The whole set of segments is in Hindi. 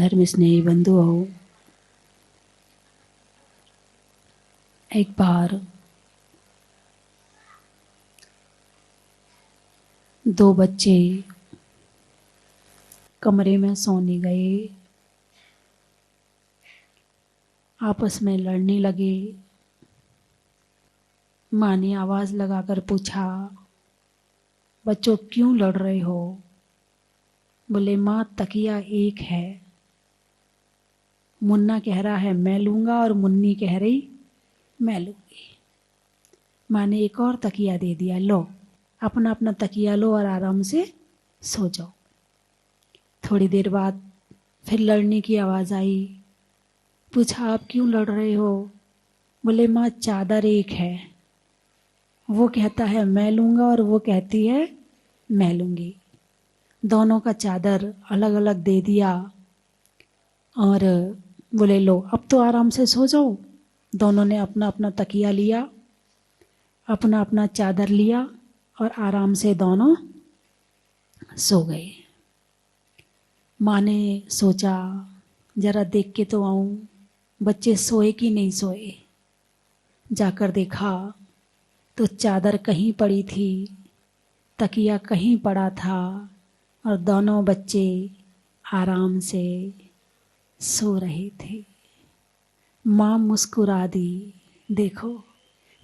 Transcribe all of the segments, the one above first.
धर्म स्नेही बंधुओं, एक बार दो बच्चे कमरे में सोने गए, आपस में लड़ने लगे। माँ ने आवाज़ लगाकर पूछा, बच्चों क्यों लड़ रहे हो? बोले माँ तकिया एक है। मुन्ना कह रहा है मैं लूँगा और मुन्नी कह रही मैं लूँगी। माँ ने एक और तकिया दे दिया, लो अपना अपना तकिया लो और आराम से सो जाओ। थोड़ी देर बाद फिर लड़ने की आवाज़ आई। पूछा आप क्यों लड़ रहे हो? बोले माँ चादर एक है। वो कहता है मैं लूँगा और वो कहती है मैं लूँगी। दोनों का चादर अलग अलग दे दिया और बोले लो अब तो आराम से सो जाओ। दोनों ने अपना अपना तकिया लिया, अपना अपना चादर लिया और आराम से दोनों सो गए। माँ ने सोचा जरा देख के तो आऊं बच्चे सोए कि नहीं सोए। जाकर देखा तो चादर कहीं पड़ी थी, तकिया कहीं पड़ा था और दोनों बच्चे आराम से सो रहे थे। माँ मुस्कुरा दी। देखो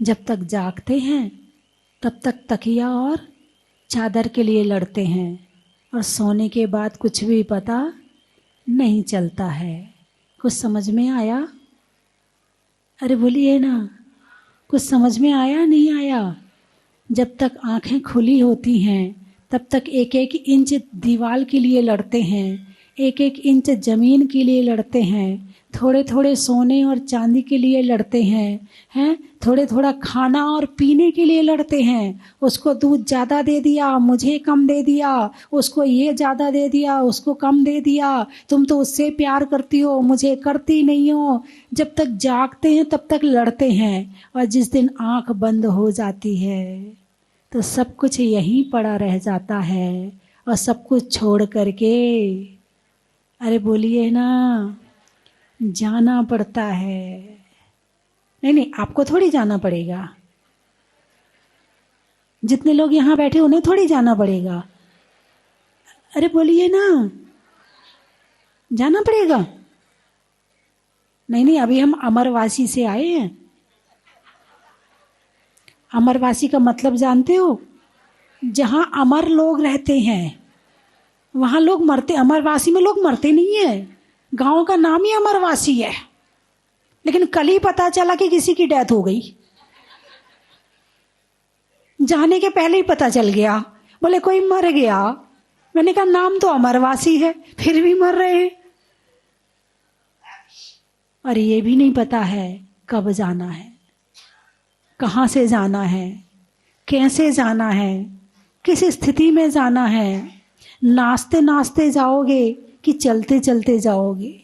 जब तक जागते हैं तब तक तकिया और चादर के लिए लड़ते हैं और सोने के बाद कुछ भी पता नहीं चलता है। कुछ समझ में आया? अरे बोलिए ना, कुछ समझ में आया नहीं आया? जब तक आंखें खुली होती हैं तब तक एक एक इंच दीवार के लिए लड़ते हैं, एक एक इंच ज़मीन के लिए लड़ते हैं, थोड़े थोड़े सोने और चांदी के लिए लड़ते हैं थोड़े थोड़ा खाना और पीने के लिए लड़ते हैं। उसको दूध ज़्यादा दे दिया, मुझे कम दे दिया, उसको ये ज़्यादा दे दिया, उसको कम दे दिया, तुम तो उससे प्यार करती हो, मुझे करती नहीं हो। जब तक जागते हैं तब तक लड़ते हैं और जिस दिन आँख बंद हो जाती है तो सब कुछ यहीं पड़ा रह जाता है और सब कुछ छोड़ करके, अरे बोलिए ना, जाना पड़ता है। नहीं आपको थोड़ी जाना पड़ेगा। जितने लोग यहाँ बैठे उन्हें थोड़ी जाना पड़ेगा। अरे बोलिए ना, जाना पड़ेगा। नहीं अभी हम अमरवासी से आए हैं। अमरवासी का मतलब जानते हो? जहां अमर लोग रहते हैं वहां लोग मरते। अमरवासी में लोग मरते नहीं है। गांव का नाम ही अमरवासी है, लेकिन कल ही पता चला कि किसी की डेथ हो गई। जाने के पहले ही पता चल गया। बोले कोई मर गया। मैंने कहा नाम तो अमरवासी है, फिर भी मर रहे हैं। और ये भी नहीं पता है कब जाना है, कहाँ से जाना है, कैसे जाना है, किस स्थिति में जाना है। नाचते नाचते जाओगे कि चलते चलते जाओगे?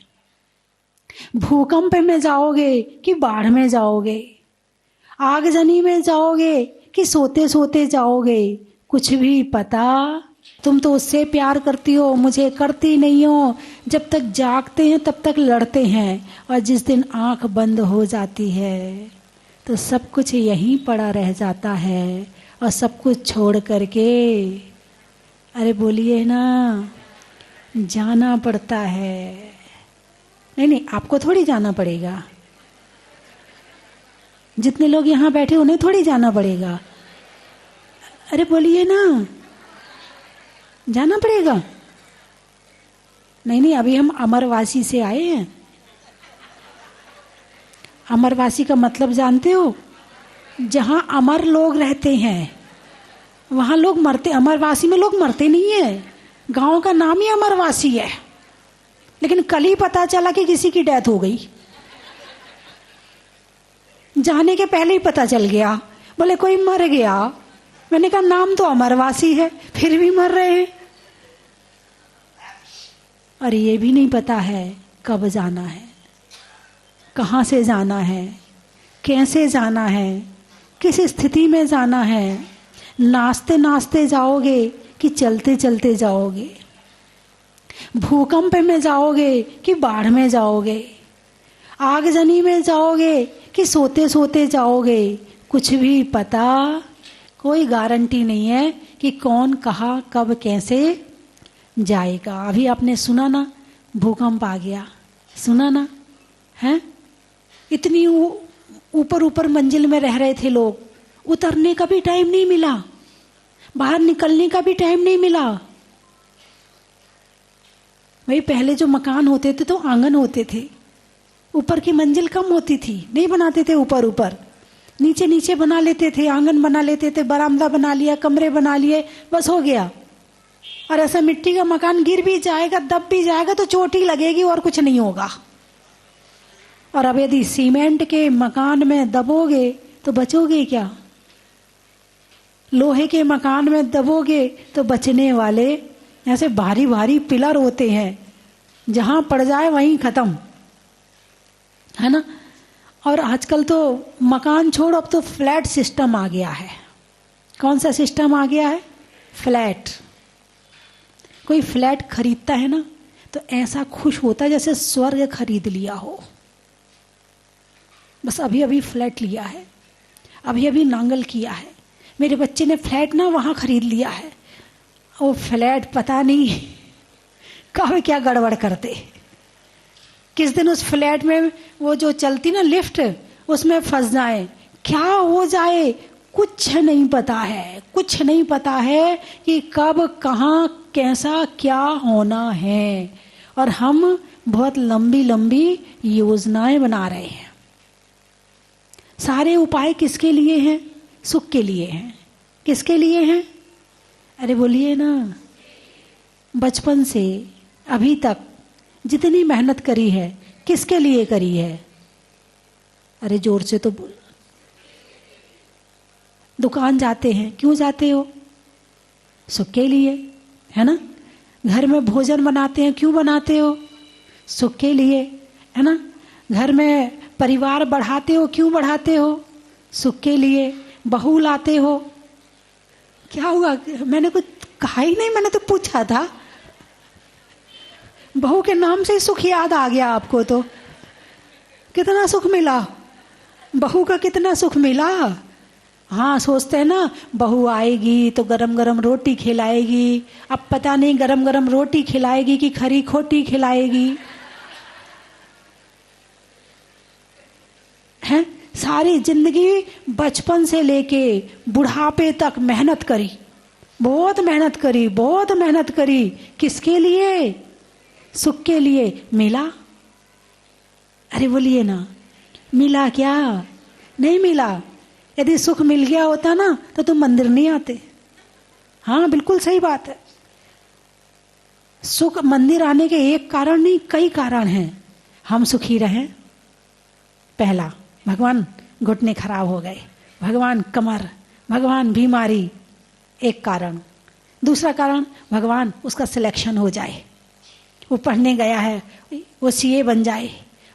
भूकंप में जाओगे कि बाढ़ में जाओगे? आगजनी में जाओगे कि सोते सोते जाओगे? कुछ भी पता। तुम तो उससे प्यार करती हो, मुझे करती नहीं हो। जब तक जागते हैं तब तक लड़ते हैं और जिस दिन आंख बंद हो जाती है तो सब कुछ यहीं पड़ा रह जाता है और सब कुछ छोड़ करके, अरे बोलिए ना, जाना पड़ता है। नहीं आपको थोड़ी जाना पड़ेगा। जितने लोग यहाँ बैठे उन्हें थोड़ी जाना पड़ेगा। अरे बोलिए ना, जाना पड़ेगा। नहीं अभी हम अमरवासी से आए हैं। अमरवासी का मतलब जानते हो? जहां अमर लोग रहते हैं वहां लोग मरते। अमरवासी में लोग मरते नहीं है। गांव का नाम ही अमरवासी है, लेकिन कल ही पता चला कि किसी की डेथ हो गई। जाने के पहले ही पता चल गया। बोले कोई मर गया। मैंने कहा नाम तो अमरवासी है, फिर भी मर रहे हैं। और ये भी नहीं पता है कब जाना है, कहाँ से जाना है, कैसे जाना है, किस स्थिति में जाना है। नाचते नाचते जाओगे कि चलते चलते जाओगे? भूकंप में जाओगे कि बाढ़ में जाओगे, आगजनी में जाओगे कि सोते सोते जाओगे, कुछ भी पता, कोई गारंटी नहीं है कि कौन कहाँ कब कैसे जाएगा। अभी आपने सुना ना, भूकंप आ गया, सुना ना, हैं? इतनी ऊपर ऊपर मंजिल में रह रहे थे लोग, उतरने का भी टाइम नहीं मिला, बाहर निकलने का भी टाइम नहीं मिला। भाई पहले जो मकान होते थे तो आंगन होते थे, ऊपर की मंजिल कम होती थी, नहीं बनाते थे ऊपर ऊपर, नीचे नीचे बना लेते थे, आंगन बना लेते थे, बरामदा बना लिया, कमरे बना लिए, बस हो गया। और ऐसा मिट्टी का मकान गिर भी जाएगा, दब भी जाएगा तो चोट ही लगेगी और कुछ नहीं होगा। और अब यदि सीमेंट के मकान में दबोगे तो बचोगे क्या? लोहे के मकान में दबोगे तो बचने वाले ऐसे भारी भारी पिलर होते हैं, जहां पड़ जाए वहीं खत्म, है ना। और आजकल तो मकान छोड़, अब तो फ्लैट सिस्टम आ गया है। कौन सा सिस्टम आ गया है? फ्लैट। कोई फ्लैट खरीदता है ना तो ऐसा खुश होता है जैसे स्वर्ग खरीद लिया हो। बस अभी अभी फ्लैट लिया है, अभी अभी नांगल किया है, मेरे बच्चे ने फ्लैट ना वहां खरीद लिया है। वो फ्लैट पता नहीं कब क्या गड़बड़ करते, किस दिन उस फ्लैट में वो जो चलती ना लिफ्ट, उसमें फंस जाए, क्या हो जाए, कुछ नहीं पता है, कुछ नहीं पता है कि कब कहाँ कैसा क्या होना है। और हम बहुत लंबी लंबी योजनाएं बना रहे हैं। सारे उपाय किसके लिए हैं? सुख के लिए हैं। किसके लिए हैं? अरे बोलिए ना। बचपन से अभी तक जितनी मेहनत करी है किसके लिए करी है? अरे जोर से तो बोल। दुकान जाते हैं, क्यों जाते हो? सुख के लिए, है ना। घर में भोजन बनाते हैं, क्यों बनाते हो? सुख के लिए, है ना। घर में परिवार बढ़ाते हो, क्यों बढ़ाते हो? सुख के लिए। बहू लाते हो, क्या हुआ? मैंने कुछ कहा ही नहीं, मैंने तो पूछा था। बहू के नाम से सुख याद आ गया आपको, तो कितना सुख मिला, बहू का कितना सुख मिला। हाँ, सोचते हैं ना बहू आएगी तो गरम गरम रोटी खिलाएगी। अब पता नहीं गरम गरम रोटी खिलाएगी कि खरी खोटी खिलाएगी, हैं। सारी जिंदगी बचपन से लेके बुढ़ापे तक मेहनत करी, बहुत मेहनत करी, बहुत मेहनत करी। किसके लिए? सुख के लिए। मिला? अरे बोलिए ना, मिला क्या? नहीं मिला। यदि सुख मिल गया होता ना तो तुम मंदिर नहीं आते। हाँ, बिल्कुल सही बात है। सुख मंदिर आने के एक कारण नहीं, कई कारण हैं। हम सुखी रहें, पहला। भगवान घुटने खराब हो गए, भगवान कमर, भगवान बीमारी, एक कारण। दूसरा कारण, भगवान उसका सिलेक्शन हो जाए, वो पढ़ने गया है, वो सीए बन जाए,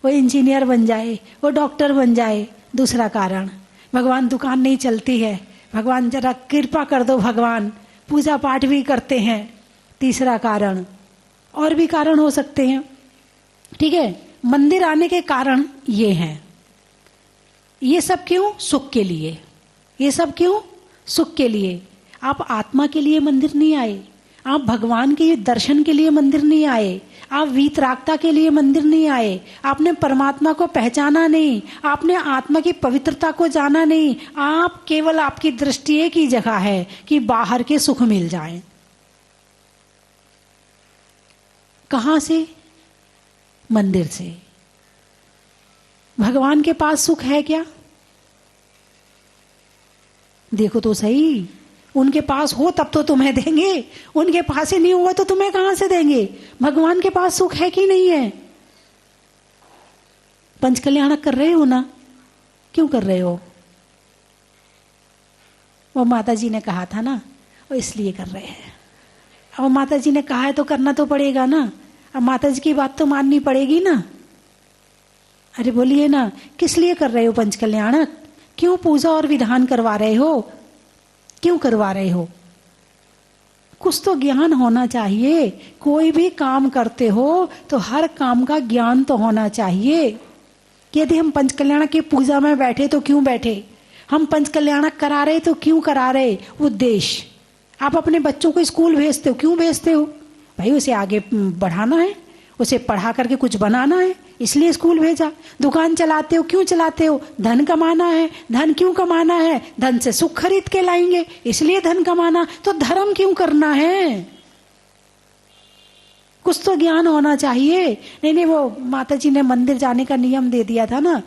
वो इंजीनियर बन जाए, वो डॉक्टर बन जाए। दूसरा कारण, भगवान दुकान नहीं चलती है, भगवान जरा कृपा कर दो, भगवान पूजा पाठ भी करते हैं। तीसरा कारण, और भी कारण हो सकते हैं, ठीक है। मंदिर आने के कारण ये हैं। ये सब क्यों? सुख के लिए। ये सब क्यों? सुख के लिए। आप आत्मा के लिए मंदिर नहीं आए, आप भगवान के दर्शन के लिए मंदिर नहीं आए, आप वीतरागता के लिए मंदिर नहीं आए, आपने परमात्मा को पहचाना नहीं, आपने आत्मा की पवित्रता को जाना नहीं। आप केवल, आपकी दृष्टि एक ही जगह है कि बाहर के सुख मिल जाएं। कहां से? मंदिर से। भगवान के पास सुख है क्या? देखो तो सही, उनके पास हो तब तो तुम्हें देंगे, उनके पास ही नहीं हुआ तो तुम्हें कहां से देंगे? भगवान के पास सुख है कि नहीं है? पंचकल्याण कर रहे हो ना? क्यों कर रहे हो? वो माता जी ने कहा था ना, वो इसलिए कर रहे हैं। अब माता जी ने कहा है तो करना तो पड़ेगा ना, अब माता जी की बात तो माननी पड़ेगी ना। अरे बोलिए ना, किस लिए कर रहे हो पंचकल्याण? क्यों पूजा और विधान करवा रहे हो? क्यों करवा रहे हो? कुछ तो ज्ञान होना चाहिए। कोई भी काम करते हो तो हर काम का ज्ञान तो होना चाहिए। यदि हम पंचकल्याण की पूजा में बैठे तो क्यों बैठे, हम पंचकल्याण करा रहे तो क्यों करा रहे, उद्देश्य। आप अपने बच्चों को स्कूल भेजते हो, क्यों भेजते हो? भाई उसे आगे बढ़ाना है, उसे पढ़ा करके कुछ बनाना है, इसलिए स्कूल भेजा। दुकान चलाते हो, क्यों चलाते हो? धन कमाना है। धन क्यों कमाना है? धन से सुख खरीद के लाएंगे, इसलिए धन कमाना। तो धर्म क्यों करना है? कुछ तो ज्ञान होना चाहिए। नहीं, वो माता जी ने मंदिर जाने का नियम दे दिया था ना,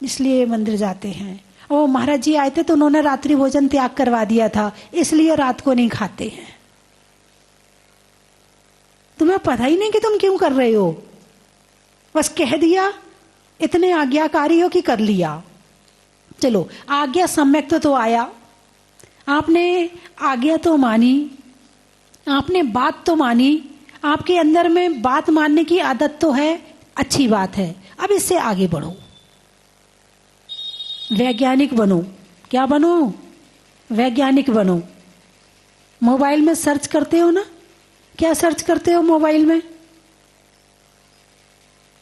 इसलिए मंदिर जाते हैं। और महाराज जी आए थे तो उन्होंने रात्रि भोजन त्याग करवा दिया था, इसलिए रात को नहीं खाते हैं। तुम्हें पता ही नहीं कि तुम क्यों कर रहे हो, बस कह दिया, इतने आज्ञाकारी हो कि कर लिया। चलो, आज्ञा सम्यक तो आया, आपने आज्ञा तो मानी, आपने बात तो मानी, आपके अंदर में बात मानने की आदत तो है, अच्छी बात है। अब इससे आगे बढ़ो, वैज्ञानिक बनो। क्या बनो? वैज्ञानिक बनो। मोबाइल में सर्च करते हो ना, क्या सर्च करते हो मोबाइल में?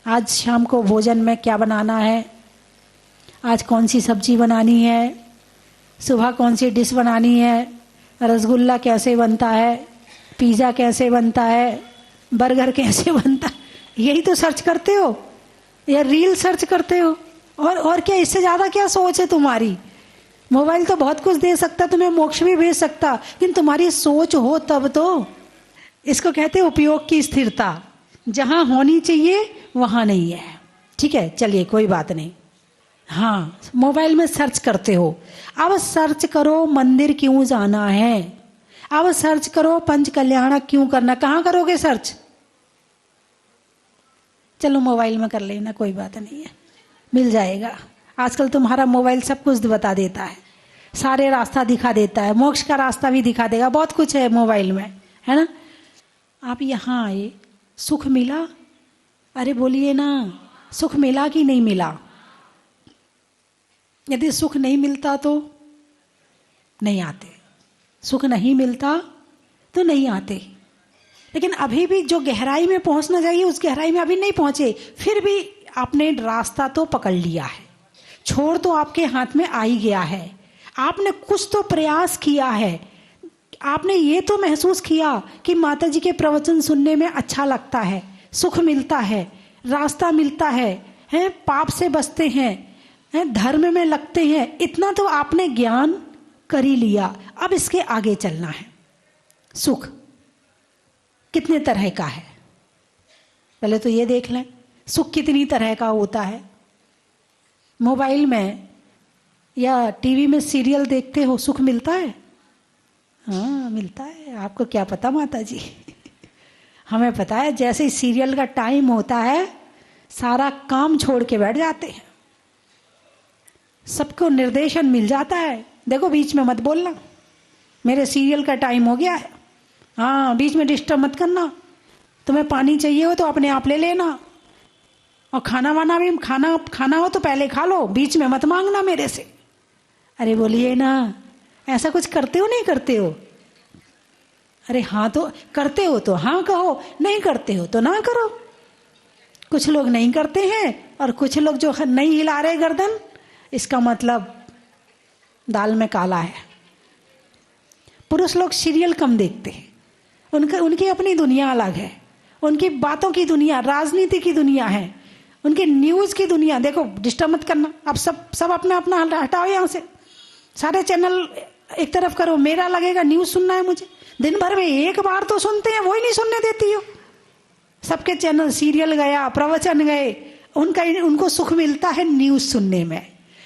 आज शाम को भोजन में क्या बनाना है, आज कौन सी सब्जी बनानी है, सुबह कौन सी डिश बनानी है, रसगुल्ला कैसे बनता है, पिज़्ज़ा कैसे बनता है, बर्गर कैसे बनता है, यही तो सर्च करते हो, या रील सर्च करते हो। और क्या, इससे ज्यादा क्या सोच है तुम्हारी? मोबाइल तो बहुत कुछ दे सकता, तुम्हें मोक्ष भी भेज सकता, लेकिन तुम्हारी सोच हो तब तो। इसको कहते हैं उपयोग की स्थिरता, जहां होनी चाहिए वहां नहीं है। ठीक है, चलिए कोई बात नहीं। हाँ, मोबाइल में सर्च करते हो, अब सर्च करो मंदिर क्यों जाना है, अब सर्च करो पंच कल्याण क्यों करना। कहाँ करोगे सर्च? चलो मोबाइल में कर लेना, कोई बात नहीं है, मिल जाएगा। आजकल तुम्हारा मोबाइल सब कुछ बता देता है, सारे रास्ता दिखा देता है, मोक्ष का रास्ता भी दिखा देगा, बहुत कुछ है मोबाइल में, है ना। आप यहाँ आए, सुख मिला? अरे बोलिए ना, सुख मिला कि नहीं मिला? यदि सुख नहीं मिलता तो नहीं आते, सुख नहीं मिलता तो नहीं आते। लेकिन अभी भी जो गहराई में पहुंचना चाहिए उस गहराई में अभी नहीं पहुंचे, फिर भी आपने रास्ता तो पकड़ लिया है, छोड़ तो आपके हाथ में आ ही गया है, आपने कुछ तो प्रयास किया है, आपने ये तो महसूस किया कि माता जी के प्रवचन सुनने में अच्छा लगता है, सुख मिलता है, रास्ता मिलता है, पाप से बचते हैं, धर्म में लगते हैं, इतना तो आपने ज्ञान कर ही लिया। अब इसके आगे चलना है। सुख कितने तरह का है, पहले तो ये देख लें, सुख कितनी तरह का होता है। मोबाइल में या टीवी में सीरियल देखते हो, सुख मिलता है? हाँ मिलता है। आपको क्या पता माता जी हमें पता है, जैसे ही सीरियल का टाइम होता है सारा काम छोड़ के बैठ जाते हैं, सबको निर्देशन मिल जाता है, देखो बीच में मत बोलना, मेरे सीरियल का टाइम हो गया है, हाँ बीच में डिस्टर्ब मत करना, तुम्हें पानी चाहिए हो तो अपने आप ले लेना, और खाना वाना भी खाना हो तो पहले खा लो, बीच में मत मांगना मेरे से। अरे बोलिए ना, ऐसा कुछ करते हो नहीं करते हो? अरे हाँ तो करते हो तो हाँ कहो, नहीं करते हो तो ना करो। कुछ लोग नहीं करते हैं और कुछ लोग जो नहीं हिला रहे गर्दन, इसका मतलब दाल में काला है। पुरुष लोग सीरियल कम देखते हैं, उनकी अपनी दुनिया अलग है, उनकी बातों की दुनिया, राजनीति की दुनिया है, उनकी न्यूज की दुनिया। देखो डिस्टर्ब मत करना, अब सब अपना अपना हटाओ यहाँ से, सारे चैनल एक तरफ करो, मेरा लगेगा न्यूज सुनना है मुझे, दिन भर में एक बार तो सुनते हैं, वही नहीं सुनने देती हो। सबके चैनल, सीरियल गया, प्रवचन गए, उनको सुख मिलता है न्यूज सुनने में,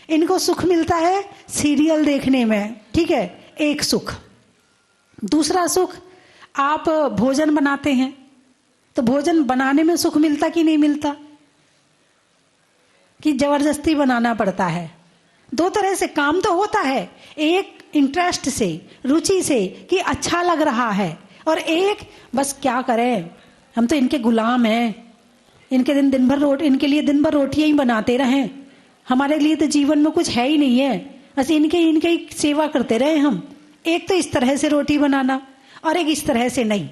इनको सुख मिलता है सीरियल देखने में। ठीक है, एक सुख। दूसरा सुख, आप भोजन बनाते हैं तो भोजन बनाने में सुख मिलता कि नहीं मिलता? कि जबरदस्ती बनाना पड़ता है। दो तरह से काम तो होता है, एक इंटरेस्ट से, रुचि से कि अच्छा लग रहा है, और एक बस क्या करें, हम तो इनके गुलाम हैं, इनके इनके लिए दिन भर रोटियां ही बनाते रहें, हमारे लिए तो जीवन में कुछ है ही नहीं है, बस इनके ही सेवा करते रहे हम। एक तो इस तरह से रोटी बनाना, और एक इस तरह से नहीं।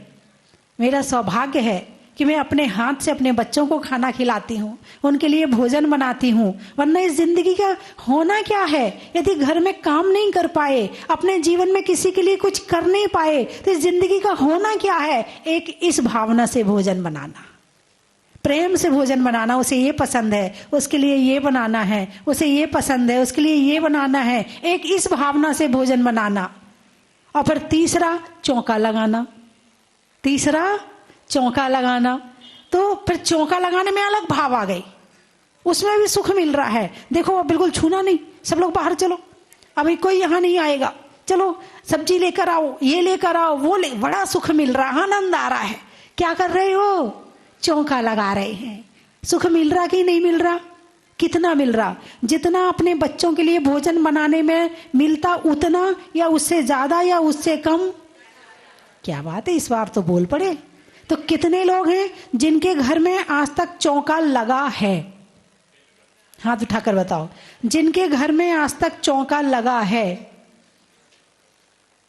मेरा सौभाग्य है कि मैं अपने हाथ से अपने बच्चों को खाना खिलाती हूँ, उनके लिए भोजन बनाती हूँ। वरना इस जिंदगी का होना क्या है? यदि घर में काम नहीं कर पाए, अपने जीवन में किसी के लिए कुछ कर नहीं पाए, तो इस जिंदगी का होना क्या है? एक इस भावना से भोजन बनाना, प्रेम से भोजन बनाना। उसे ये पसंद है, उसके लिए ये बनाना है, उसे ये पसंद है, उसके लिए ये बनाना है। एक इस भावना से भोजन बनाना। और फिर तीसरा, चौका लगाना। तीसरा, चौका लगाना। तो फिर चौका लगाने में अलग भाव आ गई, उसमें भी सुख मिल रहा है। देखो अब बिल्कुल छूना नहीं, सब लोग बाहर चलो, अभी कोई यहाँ नहीं आएगा, चलो सब्जी लेकर आओ, ये लेकर आओ, वो ले, बड़ा सुख मिल रहा है, आनंद आ रहा है। क्या कर रहे हो? चौका लगा रहे हैं। सुख मिल रहा कि नहीं मिल रहा? कितना मिल रहा? जितना अपने बच्चों के लिए भोजन बनाने में मिलता उतना, या उससे ज्यादा, या उससे कम? क्या बात है, इस बार तो बोल पड़े। तो कितने लोग हैं जिनके घर में आज तक चौका लगा है? हाथ उठाकर बताओ, जिनके घर में आज तक चौका लगा है।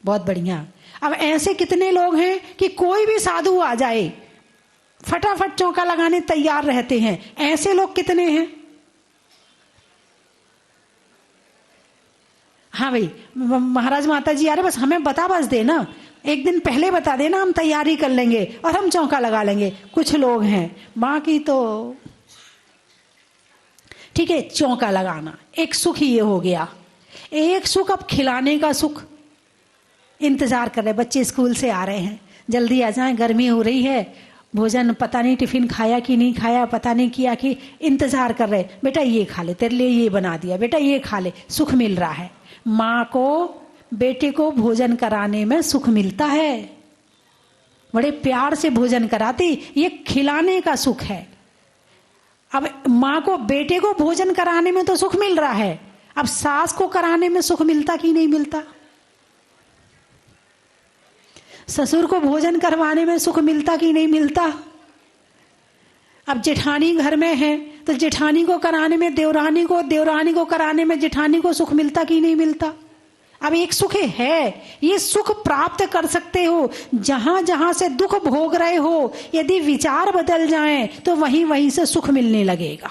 बहुत बढ़िया। अब ऐसे कितने लोग हैं कि कोई भी साधु आ जाए फटाफट चौका लगाने तैयार रहते हैं? ऐसे लोग कितने हैं? हाँ भाई, महाराज माता जी आ रहे, बस हमें बस देना, एक दिन पहले बता देना, हम तैयारी कर लेंगे और हम चौका लगा लेंगे। कुछ लोग हैं, बाकी तो ठीक है। चौका लगाना एक सुख ये हो गया। एक सुख अब खिलाने का सुख। इंतजार कर रहे, बच्चे स्कूल से आ रहे हैं, जल्दी आ जाएं, गर्मी हो रही है, भोजन पता नहीं टिफिन खाया कि नहीं खाया, पता नहीं किया कि, इंतजार कर रहे, बेटा ये खा ले, तेरे लिए ये बना दिया, बेटा ये खा ले। सुख मिल रहा है। माँ को बेटे को भोजन कराने में सुख मिलता है, बड़े प्यार से भोजन कराती, ये खिलाने का सुख है। अब माँ को बेटे को भोजन कराने में तो सुख मिल रहा है, अब सास को कराने में सुख मिलता कि नहीं मिलता? ससुर को भोजन करवाने में सुख मिलता कि नहीं मिलता? अब जेठानी घर में है तो जेठानी को कराने में देवरानी को, देवरानी को कराने में जेठानी को सुख मिलता कि नहीं मिलता? अब एक सुख है, ये सुख प्राप्त कर सकते हो जहां जहां से दुख भोग रहे हो। यदि विचार बदल जाएं तो वहीं वहीं से सुख मिलने लगेगा।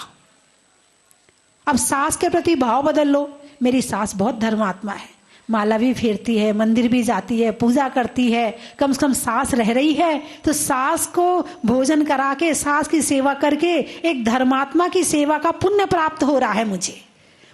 अब सास के प्रति भाव बदल लो। मेरी सास बहुत धर्मात्मा है, माला भी फेरती है, मंदिर भी जाती है, पूजा करती है, कम से कम सास रह रही है, तो सास को भोजन करा के, सास की सेवा करके एक धर्मात्मा की सेवा का पुण्य प्राप्त हो रहा है।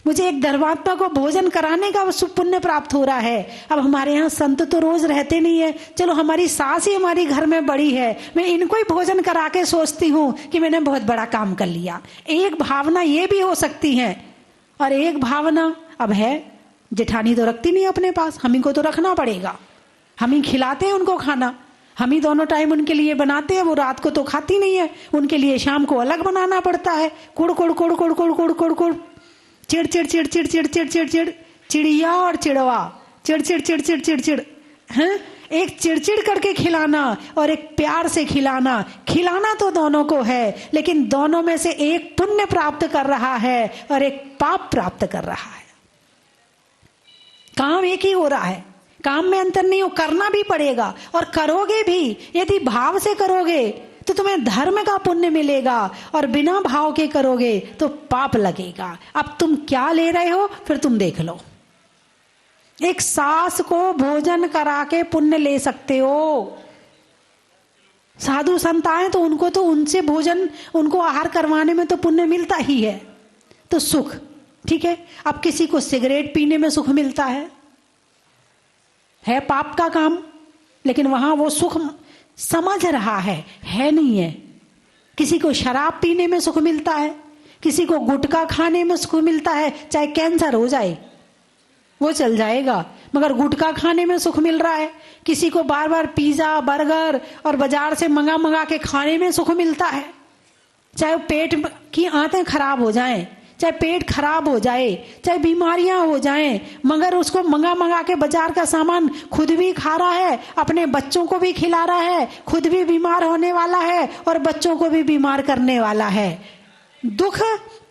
मुझे एक धर्मात्मा को भोजन कराने का पुण्य प्राप्त हो रहा है। अब हमारे यहाँ संत तो रोज रहते नहीं है, चलो हमारी सास ही हमारी घर में बड़ी है, मैं इनको ही भोजन करा के सोचती हूँ कि मैंने बहुत बड़ा काम कर लिया। एक भावना ये भी हो सकती है। और एक भावना अब है, जेठानी तो रखती नहीं अपने पास, हम ही को तो रखना पड़ेगा, हम ही खिलाते हैं उनको खाना, हम ही दोनों टाइम उनके लिए बनाते हैं, वो रात को तो खाती नहीं है, उनके लिए शाम को अलग बनाना पड़ता है। कुड़ कुड़ कुड़ कुड़ कुड़ कुड़ कुड़ कुड़, चिड़ चिड़ चिड़ चिड़ चिड़ चिड़ चिड़ चिड़, चिड़िया और चिड़वा, चिड़ चिड़ चिड़ चिड़ चिड़ चिड़, हैं? एक चिड़चिड़ करके खिलाना और एक प्यार से खिलाना। खिलाना तो दोनों को है, लेकिन दोनों में से एक पुण्य प्राप्त कर रहा है और एक पाप प्राप्त कर रहा है। काम एक ही हो रहा है, काम में अंतर नहीं हो, करना भी पड़ेगा और करोगे भी। यदि भाव से करोगे तो तुम्हें धर्म का पुण्य मिलेगा, और बिना भाव के करोगे तो पाप लगेगा। अब तुम क्या ले रहे हो फिर तुम देख लो। एक सास को भोजन करा के पुण्य ले सकते हो। साधु संत आए तो उनसे भोजन, उनको आहार करवाने में तो पुण्य मिलता ही है, तो सुख ठीक है। अब किसी को सिगरेट पीने में सुख मिलता है पाप का काम, लेकिन वहां वो सुख समझ रहा है नहीं है। किसी को शराब पीने में सुख मिलता है, किसी को गुटखा खाने में सुख मिलता है, चाहे कैंसर हो जाए वो चल जाएगा, मगर गुटखा खाने में सुख मिल रहा है। किसी को बार बार पिज्जा बर्गर और बाजार से मंगा के खाने में सुख मिलता है, चाहे पेट की आंतें खराब हो जाएं, चाहे पेट खराब हो जाए, चाहे बीमारियां हो जाएं, मगर उसको मंगा के बाजार का सामान खुद भी खा रहा है, अपने बच्चों को भी खिला रहा है, खुद भी बीमार होने वाला है और बच्चों को भी बीमार करने वाला है। दुख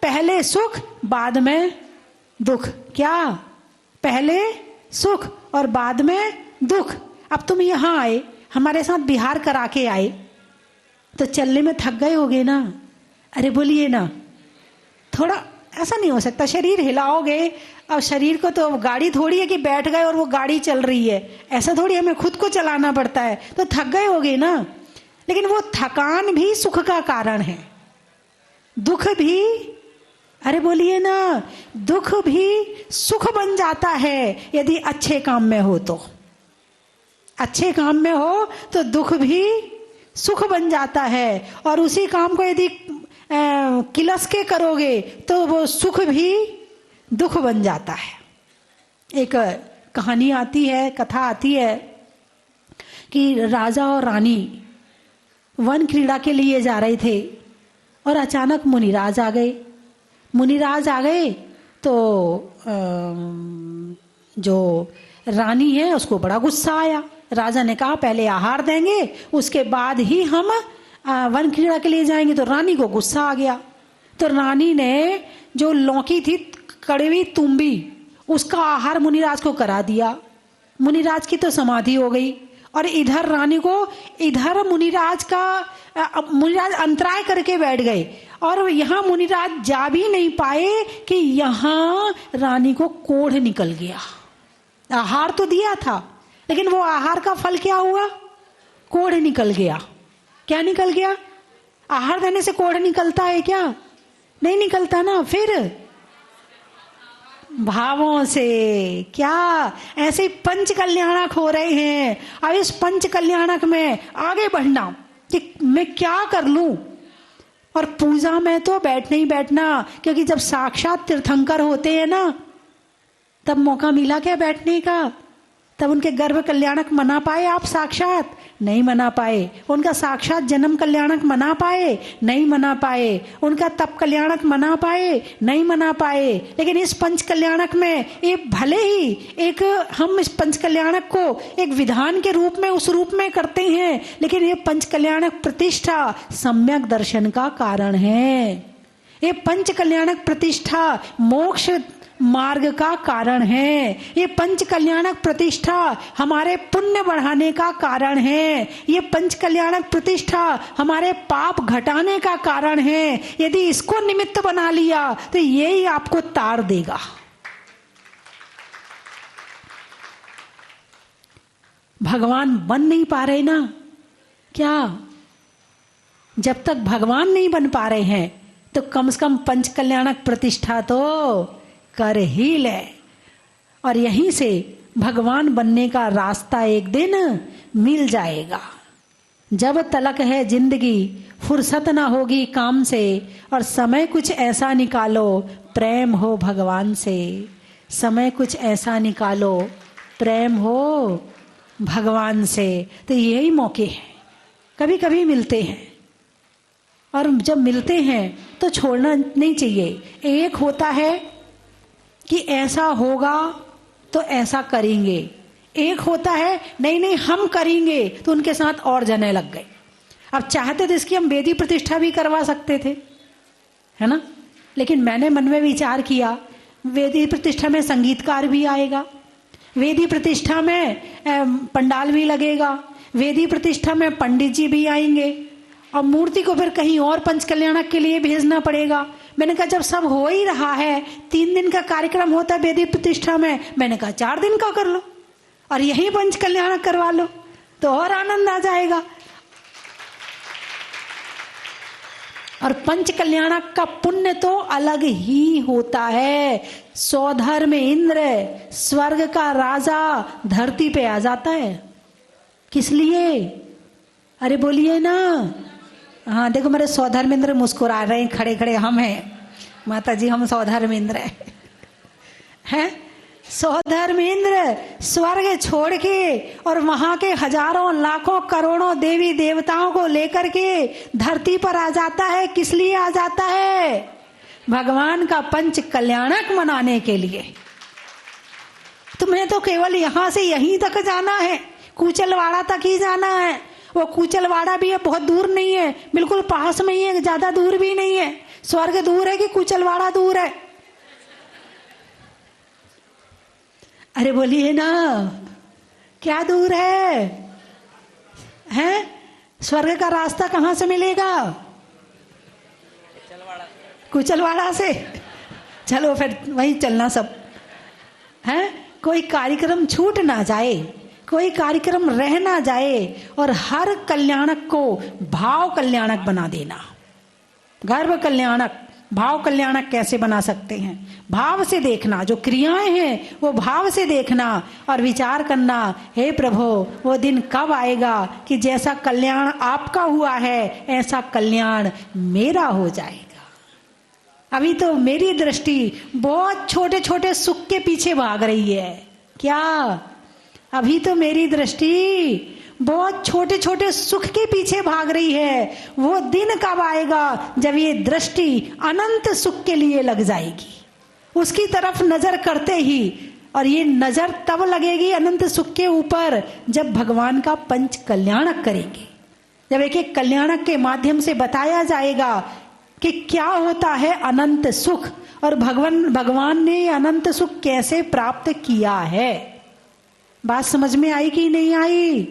पहले सुख बाद में दुख। क्या? पहले सुख और बाद में दुख। अब तुम यहाँ आए, हमारे साथ बिहार करा के आए, तो चलने में थक गए होगे ना? अरे बोलिए ना, थोड़ा ऐसा नहीं हो सकता, शरीर हिलाओगे। अब शरीर को तो गाड़ी थोड़ी है कि बैठ गए और वो गाड़ी चल रही है, ऐसा थोड़ी, हमें खुद को चलाना पड़ता है, तो थक गए होगे ना। लेकिन वो थकान भी सुख का कारण है, दुख भी, अरे बोलिए ना, दुख भी सुख बन जाता है यदि अच्छे काम में हो तो। अच्छे काम में हो तो दुख भी सुख बन जाता है, और उसी काम को यदि किलस के करोगे तो वो सुख भी दुख बन जाता है। एक कहानी आती है, कथा आती है कि राजा और रानी वन क्रीड़ा के लिए जा रहे थे और अचानक मुनिराज आ गए। मुनिराज आ गए तो जो रानी है उसको बड़ा गुस्सा आया। राजा ने कहा पहले आहार देंगे, उसके बाद ही हम वन क्रीड़ा के लिए जाएंगे। तो रानी को गुस्सा आ गया, तो रानी ने जो लौकी थी, कड़वी तुम्बी, उसका आहार मुनिराज को करा दिया। मुनिराज की तो समाधि हो गई, और इधर रानी को, इधर मुनिराज अंतराय करके बैठ गए, और यहाँ मुनिराज जा भी नहीं पाए कि यहाँ रानी को कोढ़ निकल गया। आहार तो दिया था, लेकिन वो आहार का फल क्या हुआ? कोढ़ निकल गया। क्या निकल गया? आहार देने से कोढ़ निकलता है क्या? नहीं निकलता ना। फिर भावों से। क्या ऐसे पंच कल्याणक हो रहे हैं। अब इस पंच कल्याणक में आगे बढ़ना कि मैं क्या कर लूं। और पूजा में तो बैठना ही बैठना, क्योंकि जब साक्षात तीर्थंकर होते हैं ना, तब मौका मिला क्या बैठने का? तब उनके गर्भ कल्याणक मना पाए आप? साक्षात नहीं मना पाए। उनका साक्षात जन्म कल्याणक मना पाए? नहीं मना पाए। उनका तप कल्याणक मना पाए? नहीं मना पाए। लेकिन इस पंच कल्याणक में ये भले ही एक, हम इस पंच कल्याणक को एक विधान के रूप में, उस रूप में करते हैं, लेकिन ये पंच कल्याणक प्रतिष्ठा सम्यक दर्शन का कारण है। ये पंच कल्याणक प्रतिष्ठा मोक्ष मार्ग का कारण है। ये पंच कल्याणक प्रतिष्ठा हमारे पुण्य बढ़ाने का कारण है। ये पंच कल्याणक प्रतिष्ठा हमारे पाप घटाने का कारण है। यदि इसको निमित्त बना लिया तो यही आपको तार देगा। भगवान बन नहीं पा रहे ना क्या? जब तक भगवान नहीं बन पा रहे हैं तो कम से कम पंच कल्याणक प्रतिष्ठा तो कर ही ले। और यहीं से भगवान बनने का रास्ता एक दिन मिल जाएगा। जब तलक है जिंदगी फुर्सत ना होगी काम से, और समय कुछ ऐसा निकालो प्रेम हो भगवान से। समय कुछ ऐसा निकालो प्रेम हो भगवान से। तो यही मौके हैं, कभी कभी मिलते हैं, और जब मिलते हैं तो छोड़ना नहीं चाहिए। एक होता है कि ऐसा होगा तो ऐसा करेंगे, एक होता है नहीं नहीं हम करेंगे, तो उनके साथ और जने लग गए। अब चाहते तो इसकी हम वेदी प्रतिष्ठा भी करवा सकते थे, है ना, लेकिन मैंने मन में विचार किया वेदी प्रतिष्ठा में संगीतकार भी आएगा, वेदी प्रतिष्ठा में पंडाल भी लगेगा, वेदी प्रतिष्ठा में पंडित जी भी आएंगे, और मूर्ति को फिर कहीं और पंच कल्याणक के लिए भेजना पड़ेगा। मैंने कहा जब सब हो ही रहा है, 3 दिन का कार्यक्रम होता है वेदी प्रतिष्ठा में, मैंने कहा 4 दिन का कर लो और यही पंच कल्याणक करवा लो तो और आनंद आ जाएगा। और पंच कल्याणक का पुण्य तो अलग ही होता है। सौधर्म इंद्र स्वर्ग का राजा धरती पे आ जाता है। किस लिए? अरे बोलिए ना। हाँ देखो मेरे सौधर्मेंद्र मुस्कुरा रहे हैं, खड़े खड़े हम हैं माता जी, हम सौधर्मेंद्र हैं। सौधर्मेंद्र स्वर्ग छोड़ के और वहां के हजारों लाखों करोड़ों देवी देवताओं को लेकर के धरती पर आ जाता है। किस लिए आ जाता है? भगवान का पंच कल्याणक मनाने के लिए। तुम्हें तो केवल यहां से यहीं तक जाना है, कूचलवाड़ा तक ही जाना है। वो कूचलवाड़ा भी है, बहुत दूर नहीं है, बिल्कुल पास में ही है, ज्यादा दूर भी नहीं है। स्वर्ग दूर है कि कूचलवाड़ा दूर है? अरे बोलिए ना। क्या दूर है? हैं? स्वर्ग का रास्ता कहाँ से मिलेगा? कुचलवाड़ा से। चलो फिर वहीं चलना सब है। कोई कार्यक्रम छूट ना जाए, कोई कार्यक्रम रह ना जाए, और हर कल्याणक को भाव कल्याणक बना देना। गर्भ कल्याणक, भाव कल्याणक कैसे बना सकते हैं? भाव से देखना, जो क्रियाएं हैं वो भाव से देखना और विचार करना, हे प्रभु वो दिन कब आएगा कि जैसा कल्याण आपका हुआ है ऐसा कल्याण मेरा हो जाएगा। अभी तो मेरी दृष्टि बहुत छोटे छोटे सुख के पीछे भाग रही है। क्या? अभी तो मेरी दृष्टि बहुत छोटे छोटे सुख के पीछे भाग रही है। वो दिन कब आएगा जब ये दृष्टि अनंत सुख के लिए लग जाएगी, उसकी तरफ नजर करते ही। और ये नजर तब लगेगी अनंत सुख के ऊपर जब भगवान का पंच कल्याणक करेंगे, जब एक एक कल्याणक के माध्यम से बताया जाएगा कि क्या होता है अनंत सुख, और भगवान ने अनंत सुख कैसे प्राप्त किया है। बात समझ में आई कि नहीं आई?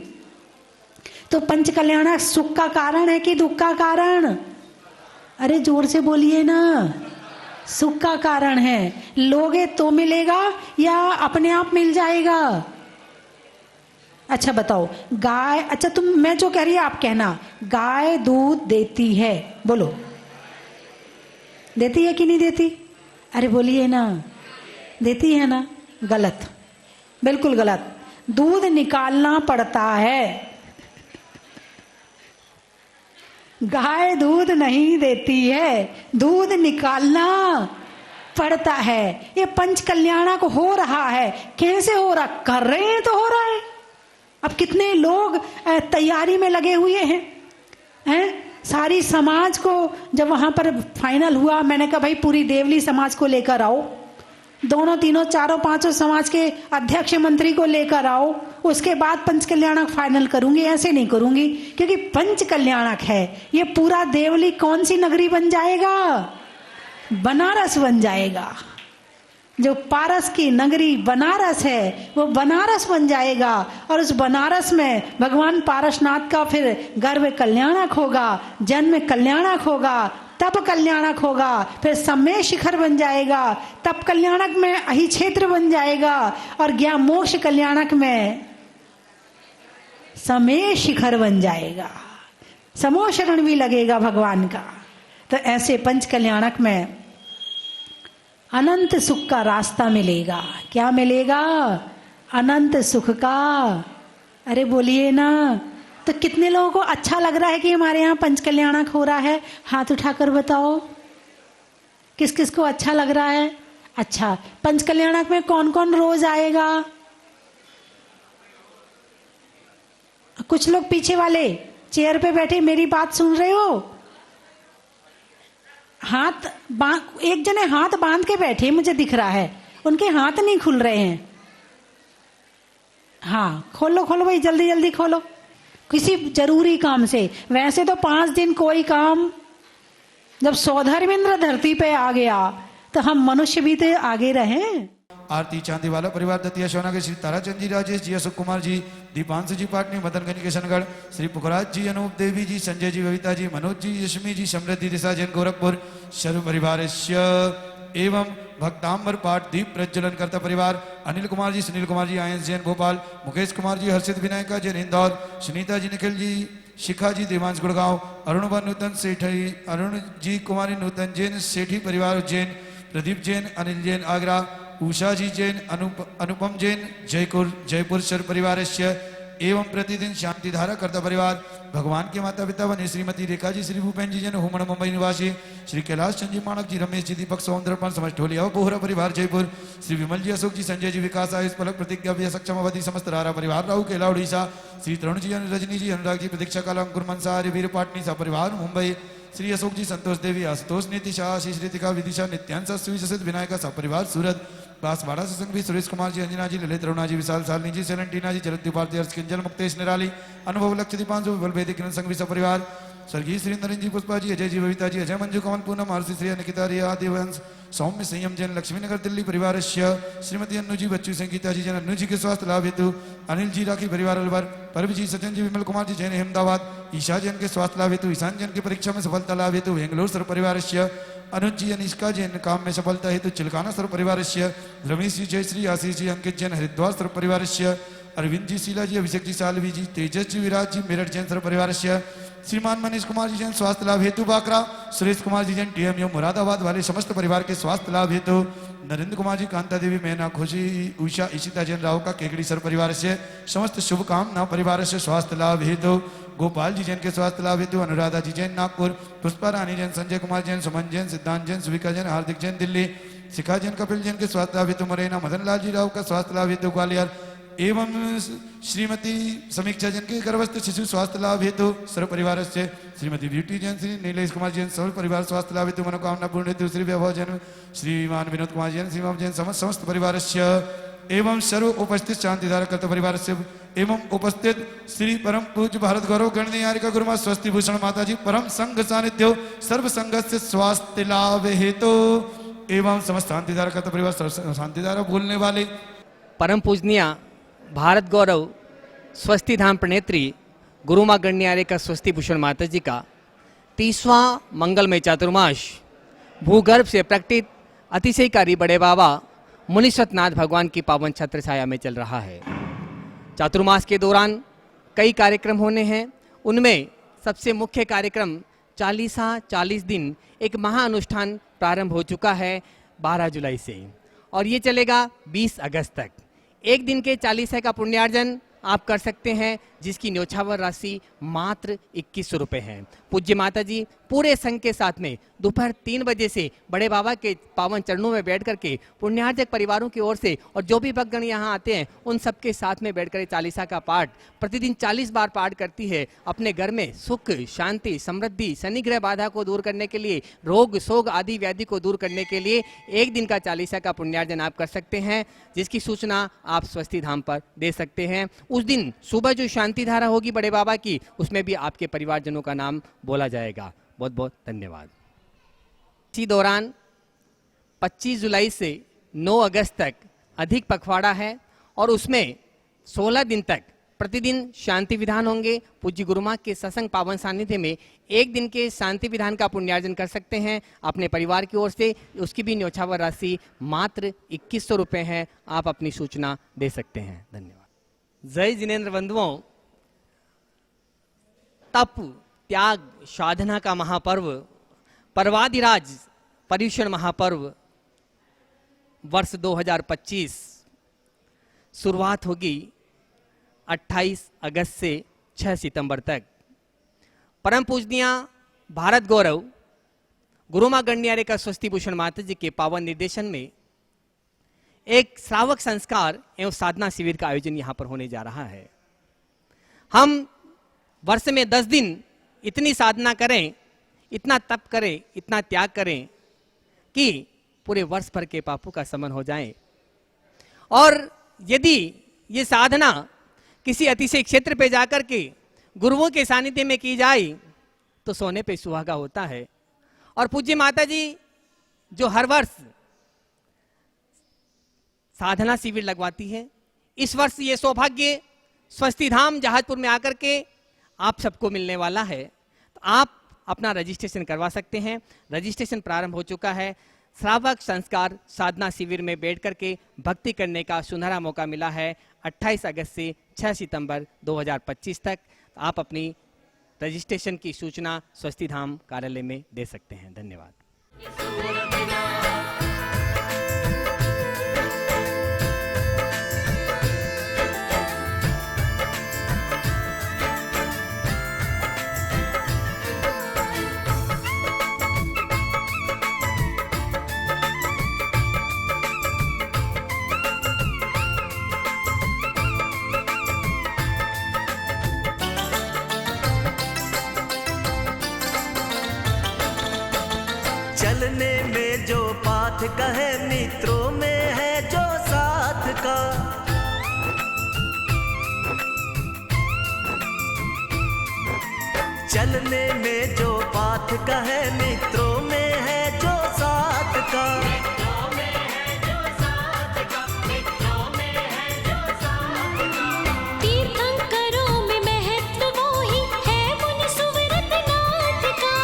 तो पंच कल्याणक सुख का कारण है कि दुख का कारण? अरे जोर से बोलिए ना। सुख का कारण है। लोगे तो मिलेगा या अपने आप मिल जाएगा? अच्छा बताओ, गाय, अच्छा तुम, मैं जो कह रही है आप कहना, गाय दूध देती है, बोलो देती है कि नहीं देती? अरे बोलिए ना, देती है ना? गलत, बिल्कुल गलत। दूध निकालना पड़ता है। गाय दूध नहीं देती है, दूध निकालना पड़ता है। ये पंच कल्याणक हो रहा है। कैसे हो रहा? कर रहे हैं तो हो रहा है। अब कितने लोग तैयारी में लगे हुए हैं? सारी समाज को, जब वहां पर फाइनल हुआ, मैंने कहा भाई पूरी देवली समाज को लेकर आओ, दोनों तीनों चारों पांचों समाज के अध्यक्ष मंत्री को लेकर आओ, उसके बाद पंच कल्याणक फाइनल करूंगी। ऐसे नहीं करूंगी, क्योंकि पंच कल्याणक है। ये पूरा देवली कौन सी नगरी बन जाएगा? बनारस बन जाएगा। जो पारस की नगरी बनारस है वो बनारस बन जाएगा, और उस बनारस में भगवान पारसनाथ का फिर गर्भ कल्याणक होगा, जन्म कल्याणक होगा, तब कल्याणक होगा, फिर समय शिखर बन जाएगा, तब कल्याणक में अहि क्षेत्र बन जाएगा, और ज्ञान मोक्ष कल्याणक में समय शिखर बन जाएगा। समोशरण भी लगेगा भगवान का। तो ऐसे पंच कल्याणक में अनंत सुख का रास्ता मिलेगा। क्या मिलेगा? अनंत सुख का। अरे बोलिए ना। तो कितने लोगों को अच्छा लग रहा है कि हमारे यहाँ पंच कल्याणक हो रहा है? हाथ उठाकर बताओ किस किस को अच्छा लग रहा है। अच्छा, पंच कल्याणक में कौन कौन रोज आएगा? कुछ लोग पीछे वाले चेयर पे बैठे मेरी बात सुन रहे हो? हाथ एक जने हाथ बांध के बैठे, मुझे दिख रहा है, उनके हाथ नहीं खुल रहे हैं। हाँ खोलो खोलो भाई, जल्दी जल्दी खोलो, किसी जरूरी काम से। वैसे तो 5 दिन कोई काम, जब सौधर्मेंद्र धरती पे आ गया तो हम मनुष्य भी तो आगे रहे। आरती चांदी वाला परिवार दतिया सोना के श्री ताराचंद जी, राजेश जी, अशोक कुमार जी, दीपांशु जी पाटनी, मदन गनी किशनगढ़, श्री पुखराज जी, अनूप देवी जी, संजय जी, बबीता जी, मनोज जी, यशमी जी, समृद्धि दिशा जैन गोरखपुर, सर्व परिवार एवं भक्तांबर पाठ दीप प्रज्वलन करता परिवार, अनिल कुमार जी, सुनील कुमार जी, आयंस जैन भोपाल, मुकेश कुमार जी, हर्षित विनायका जैन इंदौर, सुनीता जी, निखिल जी, शिखा जी, देवांश गुड़गांव, अरुणबा नूतन सेठी, अरुण जी कुमारी नूतन जैन सेठी परिवार उज्जैन, प्रदीप जैन, अनिल जैन आगरा, उषा जी जैन, अनुपम जैन जयपुर सर्व परिवार एवं प्रतिदिन शांति धारा करता परिवार, भगवान के माता पिता बने श्रीमती रेखा जी, श्री भूपेन जी जैन हुमण मुंबई निवासी, श्री कैलाश चंद जी, मानक जी, रमेश जी, दीपक सौंदर्पण समझ ढोलिया बोहरा परिवार जयपुर, श्री विमल जी, अशोक जी, संजय जी, विकास आयुष पलक प्रतिज्ञा भी सक्षम अवधि समस्त रारा परिवार, राहु केला उड़ीसा, श्री तरुण जी, रजनी जी, अनुराग जी, प्रतीक्षा काला, अंकुर मनसा, वीर पाटनी सा परिवार मुंबई, श्री अशोक जी, संतोष देवी, आशुतोष नीति शाह, श्री श्रीतिका विदिशा, नित्यांश सुविशसित विनायका सा परिवार सूरत, बांसवाड़ा से संघ भी सुरेश कुमार जी, अंजना जी, ललित रवना जी, विशाल सालनी जी, सेलेंटीना जी, जरद भारती, हर्ष किंजल, मुक्तेश निराली, अनुभव लक्ष्य दीपांशु, विबल वेदिक संघ भी सपरिवार, स्वर्गीय श्री नरेंद्र जी पुष्पा जी, अजय जी बबीता जी, अजय मंजू कमल पूनम, महर्षि श्री निकिता रिया देवंश, सौम्य संयम जैन, लक्ष्मीनगर दिल्ली परिवार, श्रीमती अन्नू जी, बच्चू सिंह, गीता जी जैन, अन्नू जी के स्वास्थ्य लाभ हेतु, अनिल जी राखी परिवार अलवर, परव जी, सचिन जी, विमल कुमार जी जैन अहमदाबाद, ईशा जैन के स्वास्थ्य लाभ हेतु, ईशान जैन की परीक्षा में सफलता लाभ हेतु, बेंगलोर सर्व परिवार, अनुज जी अनिष्का जैन काम में सफलता हेतु, चिलकाना सर्व परिवार, रमेश जी, जयश्री, आशीष जी, अंकित जैन हरिद्वार सर्व परिवार, अरविंद जी, शीला जी, अभिषेक जी, सालवी जी, तेजस जी, विराज जी, मेरठ जैन सर्व परिवार, श्रीमान मनीष कुमार जी जैन स्वास्थ्य लाभ हेतु बाकरा, सुरेश कुमार जी जैन टीएमयू मुरादाबाद वाले समस्त परिवार के स्वास्थ्य लाभ हेतु, नरेंद्र कुमार जी, कांता देवी, मैना, खुशी, उषा, ईशिता जैन राव का केकड़ी सर्व परिवार से समस्त शुभकामना परिवार से स्वास्थ्य लाभ हेतु, गोपाल जी जैन के स्वास्थ्य लाभ हेतु, अनुराधा जी जैन नागपुर, पुष्पा रानी जैन, संजय कुमार जैन, सुमन जैन, सिद्धांत जैन, सुविका जैन, हार्दिक जैन दिल्ली, शिखा जैन, कपिल जैन के स्वास्थ्य लाभ हेतु मुरैना, मदन लाल जी राव का स्वास्थ्य लाभ हेतु ग्वालियर एवं श्रीमती समीक्षा जैन के गर्भस्थ शिशु स्वास्थ्य लाभ हेतु सर्व परिवार से, श्रीमती ब्यूटी जैन, श्री नीलेश कुमार जैन सर्व परिवार स्वास्थ्य लाभ हेतु मनोकामना पूर्ण हेतु, श्री वैभव जैन, श्रीमान विनोद कुमार जैन, श्रीमान जैन समस्त परिवार एवं सर्व उपस्थित शांतिधारक कर्त परिवार से एवं उपस्थित श्री परम पूज्य भारत गौरव गणनियारिका गुरुमा स्वस्ति भूषण माता जी परम संघ सानिध्यो सर्व संघ से स्वास्थ्य लाभ हेतु एवं समस्त शांतिधारक कर्त परिवार शांतिधारक बोलने वाले परम पूजनीय भारत गौरव स्वस्ति धाम प्रणेत्री गुरुमा गणनियारे का स्वस्ति भूषण माता जी का 30वां मंगलमय चातुर्मास भूगर्भ से प्रकटित अतिशयकारी बड़े बाबा मुनीश्वरनाथ भगवान की पावन छत्र छाया में चल रहा है। चातुर्मास के दौरान कई कार्यक्रम होने हैं। उनमें सबसे मुख्य कार्यक्रम 40 दिन एक महाअनुष्ठान प्रारंभ हो चुका है 12 जुलाई से और ये चलेगा 20 अगस्त तक। एक दिन के 40 का पुण्यार्जन आप कर सकते हैं जिसकी न्योछावर राशि मात्र 2100 रुपये है। पूज्य माता जी पूरे संघ के साथ में दोपहर 3 बजे से बड़े बाबा के पावन चरणों में बैठ करके पुण्यार्जक परिवारों की ओर से और जो भी भक्तगण यहाँ आते हैं उन सबके साथ में बैठकर 40 का पाठ प्रतिदिन 40 बार पाठ करती है। अपने घर में सुख शांति समृद्धि शनिग्रह बाधा को दूर करने के लिए रोग शोग आदि व्याधि को दूर करने के लिए एक दिन का 40 का पुण्यार्जन आप कर सकते हैं जिसकी सूचना आप स्वस्ति धाम पर दे सकते हैं। उस दिन सुबह जो शांति धारा होगी बड़े बाबा की उसमें भी आपके परिवारजनों का नाम बोला जाएगा। बहुत बहुत धन्यवाद। इसी दौरान 25 जुलाई से 9 अगस्त तक अधिक पखवाड़ा है और उसमें 16 दिन तक प्रतिदिन शांति विधान होंगे। पूज्य गुरुमा के सत्संग पावन सानिध्य में एक दिन के शांति विधान का पुण्यार्जन कर सकते हैं अपने परिवार की ओर से। उसकी भी न्योछावर राशि मात्र 2100 रुपये है। आप अपनी सूचना दे सकते हैं। धन्यवाद। जय जिनेन्द्र बंधुओं, तप त्याग साधना का महापर्व पर्वादिराज पर्युषण महापर्व वर्ष 2025 शुरुआत होगी 28 अगस्त से 6 सितंबर तक। परम पूजनीय भारत गौरव गुरुमा गणनियारे का स्वस्ति भूषण माता जी के पावन निर्देशन में एक श्रावक संस्कार एवं साधना शिविर का आयोजन यहाँ पर होने जा रहा है। हम वर्ष में 10 दिन इतनी साधना करें, इतना तप करें, इतना त्याग करें कि पूरे वर्ष भर के पापों का शमन हो जाए। और यदि ये साधना किसी अतिशय क्षेत्र पे जाकर के गुरुओं के सानिध्य में की जाए तो सोने पे सुहागा होता है। और पूज्य माता जी जो हर वर्ष साधना शिविर लगवाती है, इस वर्ष ये सौभाग्य स्वस्ति धाम जहाजपुर में आकर के आप सबको मिलने वाला है। तो आप अपना रजिस्ट्रेशन करवा सकते हैं। रजिस्ट्रेशन प्रारंभ हो चुका है। श्रावक संस्कार साधना शिविर में बैठ करके भक्ति करने का सुनहरा मौका मिला है 28 अगस्त से 6 सितंबर 2025 तक। आप अपनी रजिस्ट्रेशन की सूचना स्वस्ति धाम कार्यालय में दे सकते हैं। धन्यवाद। चलने में जो पाथ कहे मित्रों में है जो साथ का। चलने में जो पाथ का है, मित्रों में है जो साथ का। तीर्थंकरों में महत्व वो ही है मुनि सुव्रत नाथ का।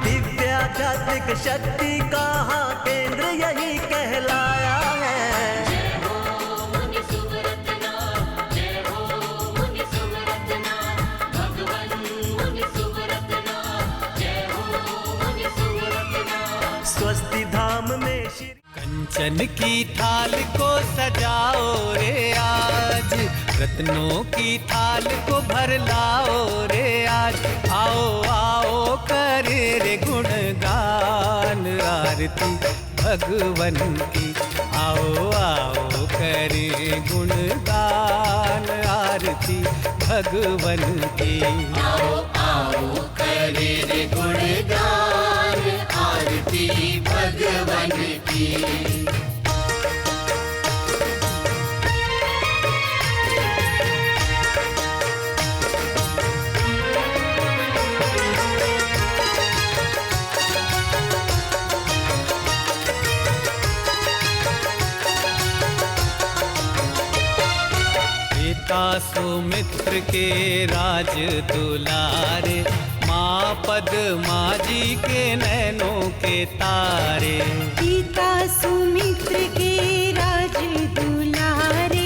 दिव्याध्यात्मिक शक्ति का हाँ केंद्र यही कहलाया है। स्वस्ति धाम में श्री कंचन की थाल को सजाओ रे आज, रत्नों की थाल को भर लाओ रे आज। आओ आओ करे रे गुणगान आरती भगवन की। आओ आओ करे गुणगान आरती भगवन की। आओ आओ करे रे गुणगान आरती भगवन की। पिता सुमित्र के राज दुलारे, माँ पद्मा जी के नैनों के तारे। पिता सुमित्र के राज दुलारे,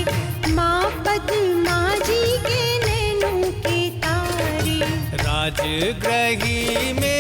माँ पद्मा जी के नैनों के तारे। राजगृही में